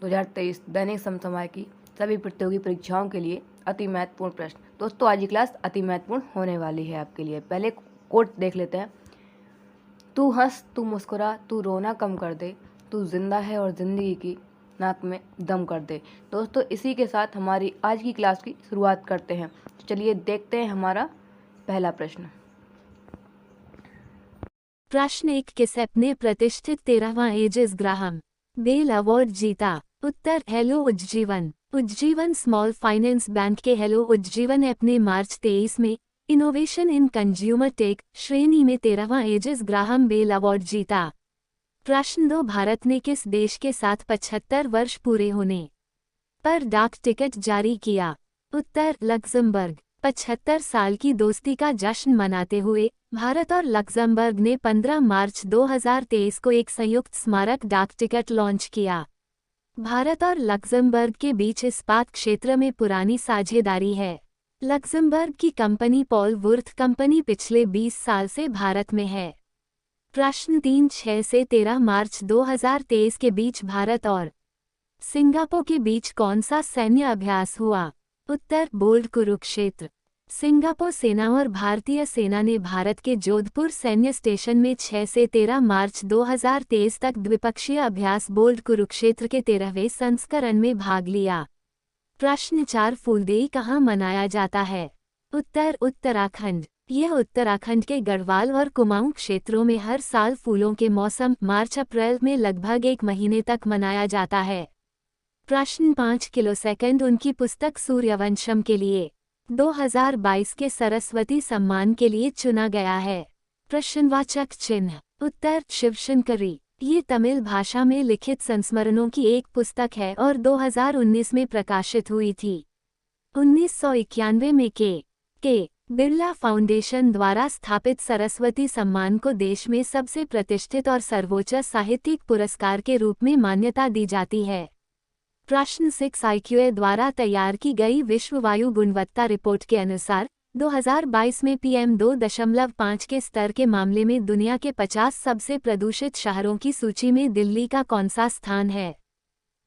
2023 दैनिक समसमाय की सभी प्रतियोगी परीक्षाओं के लिए अति महत्वपूर्ण प्रश्न। दोस्तों, आज की क्लास अति महत्वपूर्ण होने वाली है आपके लिए। पहले कोट देख लेते हैं। तू हंस, तू मुस्कुरा, तू रोना कम कर दे, तू जिंदा है और जिंदगी की नाक में दम कर दे। दोस्तों, इसी के साथ हमारी आज की क्लास की शुरुआत करते हैं। तो चलिए देखते हैं हमारा पहला प्रश्न। प्रश्न 1, किस ऐप ने प्रतिष्ठित 13वां एजेस ग्राहम बेल अवार्ड जीता? उत्तर, hello Ujjivan. Ujjivan small finance bank के हेलो उज्जीवन ऐप ने मार्च 23 में इनोवेशन इन कंज्यूमर टेक श्रेणी में 13वां एजेस ग्राहम बेल अवार्ड जीता। प्रश्न 2, भारत ने किस देश के साथ 75 वर्ष पूरे होने पर डाक टिकट जारी किया? उत्तर, लक्ज़मबर्ग। 75 साल की दोस्ती का जश्न मनाते हुए भारत और लक्ज़मबर्ग ने 15 मार्च 2023 को एक संयुक्त स्मारक डाक टिकट लॉन्च किया। भारत और लक्ज़मबर्ग के बीच इस्पात क्षेत्र में पुरानी साझेदारी है। लक्ज़मबर्ग की कंपनी पॉल वुर्थ कंपनी पिछले 20 साल से भारत में है। प्रश्न 3, 6 से 13 मार्च 2023 के बीच भारत और सिंगापुर के बीच कौन सा सैन्य अभ्यास हुआ? उत्तर, बोल्ड कुरुक्षेत्र। सिंगापुर सेना और भारतीय सेना ने भारत के जोधपुर सैन्य स्टेशन में 6 से 13 मार्च 2023 तक द्विपक्षीय अभ्यास बोल्ड कुरुक्षेत्र के 13वें संस्करण में भाग लिया। प्रश्न 4, फूलदेई कहाँ मनाया जाता है? उत्तर, उत्तराखंड। यह उत्तराखंड के गढ़वाल और कुमाऊं क्षेत्रों में हर साल फूलों के मौसम मार्च-अप्रैल में लगभग 1 महीने तक मनाया जाता है। प्रश्न 5, किलोसेकंड उनकी पुस्तक सूर्यवंशम के लिए 2022 के सरस्वती सम्मान के लिए चुना गया है। प्रश्नवाचक चिन्ह। उत्तर, शिवशंकरी। ये तमिल भाषा में लिखित संस्मरणों की एक पुस्तक है और 2019 में प्रकाशित हुई थी। 1991 में के बिरला फाउंडेशन द्वारा स्थापित सरस्वती सम्मान को देश में सबसे प्रतिष्ठित और सर्वोच्च साहित्यिक पुरस्कार के रूप में मान्यता दी जाती है। प्रश्न 6, IQA द्वारा तैयार की गई विश्व वायु गुणवत्ता रिपोर्ट के अनुसार 2022 में PM 2.5 के स्तर के मामले में दुनिया के 50 सबसे प्रदूषित शहरों की सूची में दिल्ली का कौन सा स्थान है?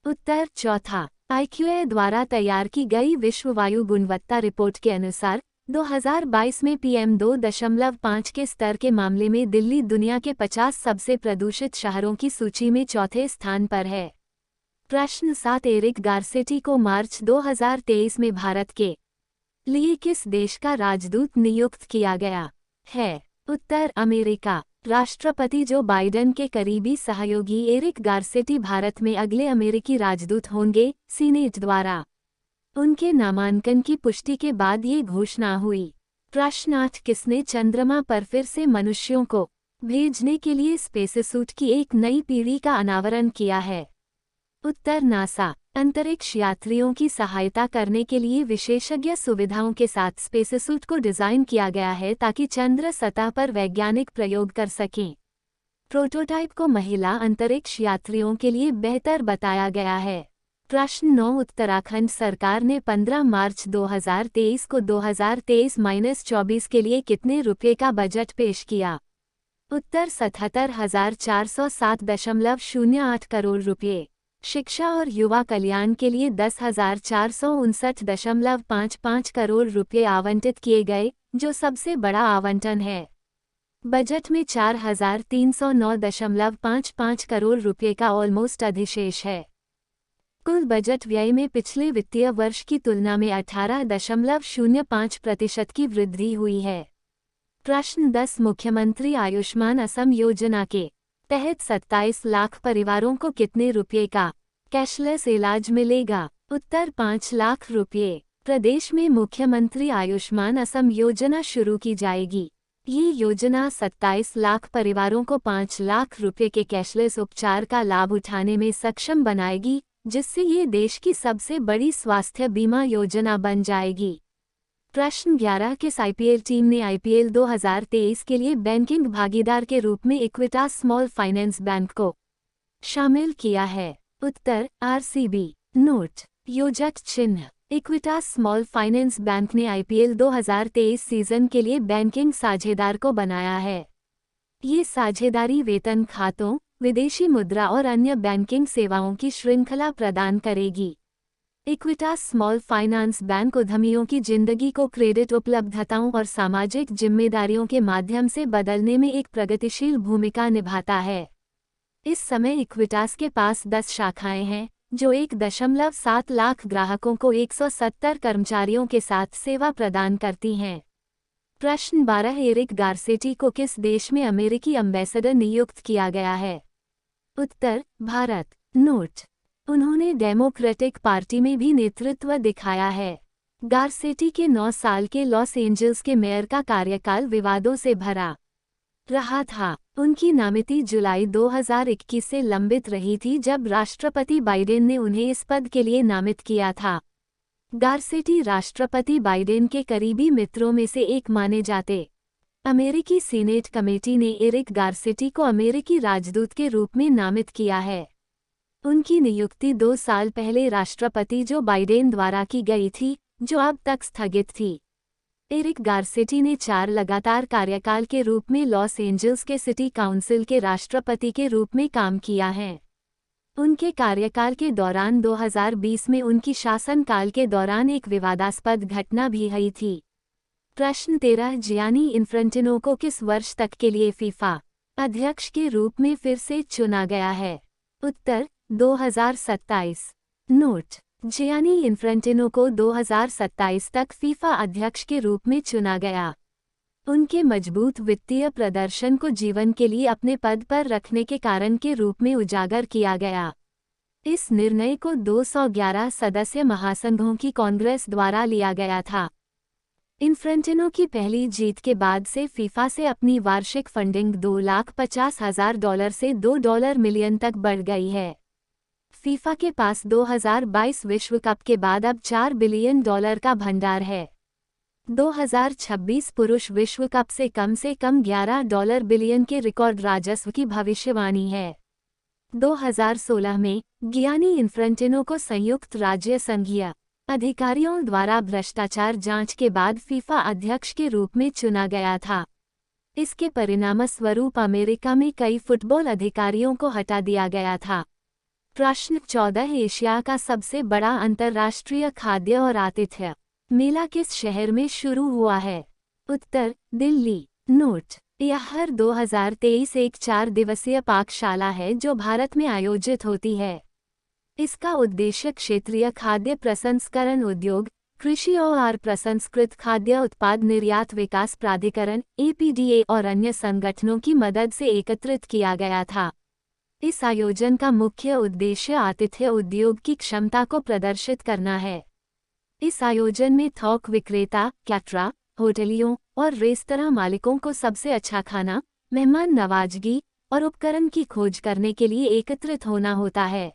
उत्तर, चौथा। IQA द्वारा तैयार की गई विश्व वायु गुणवत्ता रिपोर्ट के अनुसार 2022 में PM 2.5 के स्तर के मामले में दिल्ली दुनिया के 50 सबसे प्रदूषित शहरों की सूची में चौथे स्थान पर है। प्रश्न 7, एरिक गारसेटी को मार्च 2023 में भारत के लिए किस देश का राजदूत नियुक्त किया गया है? उत्तर, अमेरिका। राष्ट्रपति जो बाइडेन के करीबी सहयोगी एरिक गारसेटी भारत में अगले अमेरिकी राजदूत होंगे, सीनेट द्वारा उनके नामांकन की पुष्टि के बाद ये घोषणा हुई। प्रश्न 8, किसने चंद्रमा पर फिर से मनुष्यों को भेजने के लिए स्पेससूट की एक नई पीढ़ी का अनावरण किया है? उत्तर, नासा। अंतरिक्ष यात्रियों की सहायता करने के लिए विशेषज्ञ सुविधाओं के साथ स्पेससूट को डिजाइन किया गया है ताकि चंद्र सतह पर वैज्ञानिक प्रयोग कर सकें। प्रोटोटाइप को महिला अंतरिक्ष यात्रियों के लिए बेहतर बताया गया है। प्रश्न 9, उत्तराखंड सरकार ने 15 मार्च 2023 को 2023-24 के लिए कितने रुपये का बजट पेश किया? उत्तर, 77,407.08 करोड़ रुपये। शिक्षा और युवा कल्याण के लिए 10,459.55 करोड़ रुपये आवंटित किए गए, जो सबसे बड़ा आवंटन है। बजट में 4,309.55 करोड़ रुपये का ऑलमोस्ट अधिशेष है। कुल बजट व्यय में पिछले वित्तीय वर्ष की तुलना में 18.05% की वृद्धि हुई है। प्रश्न 10, मुख्यमंत्री आयुष्मान असम योजना के तहत 27 लाख परिवारों को कितने रुपये का कैशलेस इलाज मिलेगा? उत्तर, 5 लाख रुपये। प्रदेश में मुख्यमंत्री आयुष्मान असम योजना शुरू की जाएगी। ये योजना 27 लाख परिवारों को 5 लाख रुपये के कैशलेस उपचार का लाभ उठाने में सक्षम बनाएगी, जिससे ये देश की सबसे बड़ी स्वास्थ्य बीमा योजना बन जाएगी। प्रश्न 11, किस IPL टीम ने IPL 2023 के लिए बैंकिंग भागीदार के रूप में इक्विटास स्मॉल फाइनेंस बैंक को शामिल किया है? उत्तर, RCB। नोट, योजक चिन्ह। इक्विटास स्मॉल फाइनेंस बैंक ने IPL 2023 सीजन के लिए बैंकिंग साझेदार को बनाया है। ये साझेदारी वेतन खातों, विदेशी मुद्रा और अन्य बैंकिंग सेवाओं की श्रृंखला प्रदान करेगी। इक्विटास स्मॉल फाइनेंस बैंक उद्यमियों की जिंदगी को क्रेडिट उपलब्धताओं और सामाजिक जिम्मेदारियों के माध्यम से बदलने में एक प्रगतिशील भूमिका निभाता है। इस समय इक्विटास के पास 10 शाखाएं हैं, जो 1.7 लाख ग्राहकों को 170 कर्मचारियों के साथ सेवा प्रदान करती हैं। प्रश्न 12, एरिक गारसेटी को किस देश में अमेरिकी एम्बेसडर नियुक्त किया गया है? उत्तर, भारत। नोट: उन्होंने डेमोक्रेटिक पार्टी में भी नेतृत्व दिखाया है। गारसेटी के 9 साल के लॉस एंजल्स के मेयर का कार्यकाल विवादों से भरा रहा था। उनकी नामिती जुलाई 2021 से लंबित रही थी, जब राष्ट्रपति बाइडेन ने उन्हें इस पद के लिए नामित किया था। गारसेटी राष्ट्रपति बाइडेन के करीबी मित्रों में से एक माने जाते। अमेरिकी सीनेट कमेटी ने एरिक गारसेटी को अमेरिकी राजदूत के रूप में नामित किया है। उनकी नियुक्ति 2 साल पहले राष्ट्रपति जो बाइडेन द्वारा की गई थी, जो अब तक स्थगित थी। एरिक गारसेटी ने 4 लगातार कार्यकाल के रूप में लॉस एंजल्स के सिटी काउंसिल के राष्ट्रपति के रूप में काम किया है। उनके कार्यकाल के दौरान 2020 में उनकी शासनकाल के दौरान एक विवादास्पद घटना भी हुई थी। प्रश्न 13, जियानी इन्फ्रेंटिनो को किस वर्ष तक के लिए फीफा अध्यक्ष के रूप में फिर से चुना गया है? उत्तर, 2027। नोट: जियानी इन्फ्रेंटिनो को 2027 तक फीफा अध्यक्ष के रूप में चुना गया। उनके मजबूत वित्तीय प्रदर्शन को जीवन के लिए अपने पद पर रखने के कारण के रूप में उजागर किया गया। इस निर्णय को 211 सदस्य महासंघों की कांग्रेस द्वारा लिया गया था। इन्फ्रेंटिनो की पहली जीत के बाद से फीफा से अपनी वार्षिक फंडिंग $250,000 से $2 मिलियन तक बढ़ गई है। फीफा के पास 2022 विश्व कप के बाद अब $4 बिलियन का भंडार है। 2026 पुरुष विश्व कप से कम $11 बिलियन के रिकॉर्ड राजस्व की भविष्यवाणी है। 2016 में गियानी इन्फ्रेंटिनो को संयुक्त राज्य संघीय अधिकारियों द्वारा भ्रष्टाचार जांच के बाद फीफा अध्यक्ष के रूप में चुना गया था। इसके परिणामस्वरूप अमेरिका में कई फुटबॉल अधिकारियों को हटा दिया गया था। प्रश्न 14, एशिया का सबसे बड़ा अंतर्राष्ट्रीय खाद्य और आतिथ्य मेला किस शहर में शुरू हुआ है? उत्तर, दिल्ली। नोट: यह हर 2023 एक 4 दिवसीय पाकशाला है जो भारत में आयोजित होती है। इसका उद्देश्य क्षेत्रीय खाद्य प्रसंस्करण उद्योग, कृषि और प्रसंस्कृत खाद्य उत्पाद निर्यात विकास प्राधिकरण (APDA) और अन्य संगठनों की मदद से एकत्रित किया गया था। इस आयोजन का मुख्य उद्देश्य आतिथ्य उद्योग की क्षमता को प्रदर्शित करना है। इस आयोजन में थोक विक्रेता, कैटरा, होटलियों और रेस्तरां मालिकों को सबसे अच्छा खाना, मेहमान नवाजगी और उपकरण की खोज करने के लिए एकत्रित होना होता है।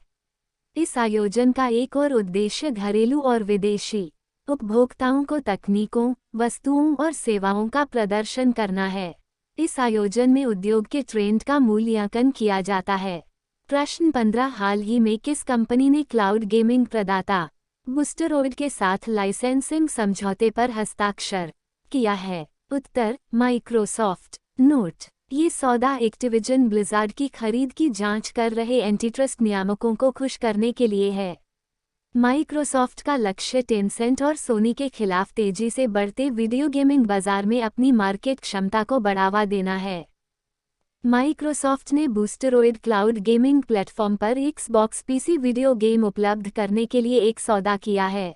इस आयोजन का एक और उद्देश्य घरेलू और विदेशी उपभोक्ताओं को तकनीकों, वस्तुओं और सेवाओं का प्रदर्शन करना है। इस आयोजन में उद्योग के ट्रेंड का मूल्यांकन किया जाता है। प्रश्न 15, हाल ही में किस कंपनी ने क्लाउड गेमिंग प्रदाता बूस्टरॉइड के साथ लाइसेंसिंग समझौते पर हस्ताक्षर किया है? उत्तर, माइक्रोसॉफ्ट। नोट: ये सौदा एक्टिविजन ब्लिजार्ड की खरीद की जांच कर रहे एंटीट्रस्ट नियामकों को खुश करने के लिए है। माइक्रोसॉफ्ट का लक्ष्य टेंसेंट और सोनी के खिलाफ तेजी से बढ़ते वीडियो गेमिंग बाजार में अपनी मार्केट क्षमता को बढ़ावा देना है। माइक्रोसॉफ्ट ने बूस्टरॉइड क्लाउड गेमिंग प्लेटफॉर्म पर Xbox PC वीडियो गेम उपलब्ध करने के लिए एक सौदा किया है।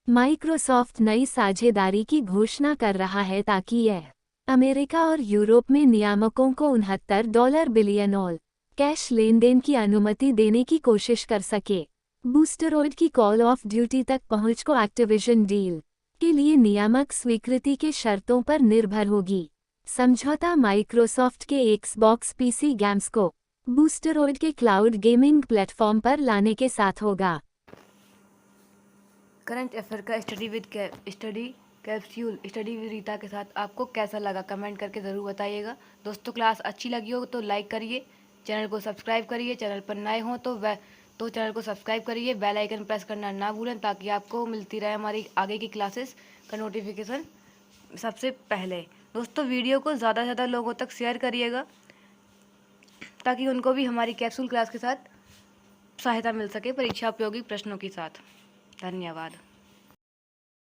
माइक्रोसॉफ्ट नई साझेदारी की घोषणा कर रहा है ताकि यह अमेरिका और यूरोप में नियामकों को $69 बिलियन ऑल कैश लेनदेन की अनुमति देने की कोशिश कर सके। बूस्टरॉइड की कॉल ऑफ ड्यूटी तक पहुंच को एक्टिविजन डील के लिए नियामक स्वीकृति के शर्तों पर निर्भर होगी। समझौता माइक्रोसॉफ्ट के Xbox PC गेम्स को बूस्टरॉइड के क्लाउड गेमिंग प्लेटफॉर्म पर लाने के साथ होगा। करंट अफेयर का study capsule study with Rita के साथ आपको कैसा लगा कमेंट करके ज़रूर बताइएगा। दोस्तों क्लास अच्छी लगी हो तो लाइक करिए, चैनल को सब्सक्राइब करिए, चैनल पर नए हों तो चैनल को सब्सक्राइब करिए, बेल आइकन प्रेस करना ना भूलें ताकि आपको मिलती रहे हमारी आगे की क्लासेस का नोटिफिकेशन सबसे पहले। दोस्तों वीडियो को ज़्यादा से ज़्यादा लोगों तक शेयर करिएगा ताकि उनको भी हमारी कैप्सूल क्लास के साथ सहायता मिल सके परीक्षा उपयोगी प्रश्नों के साथ। धन्यवाद।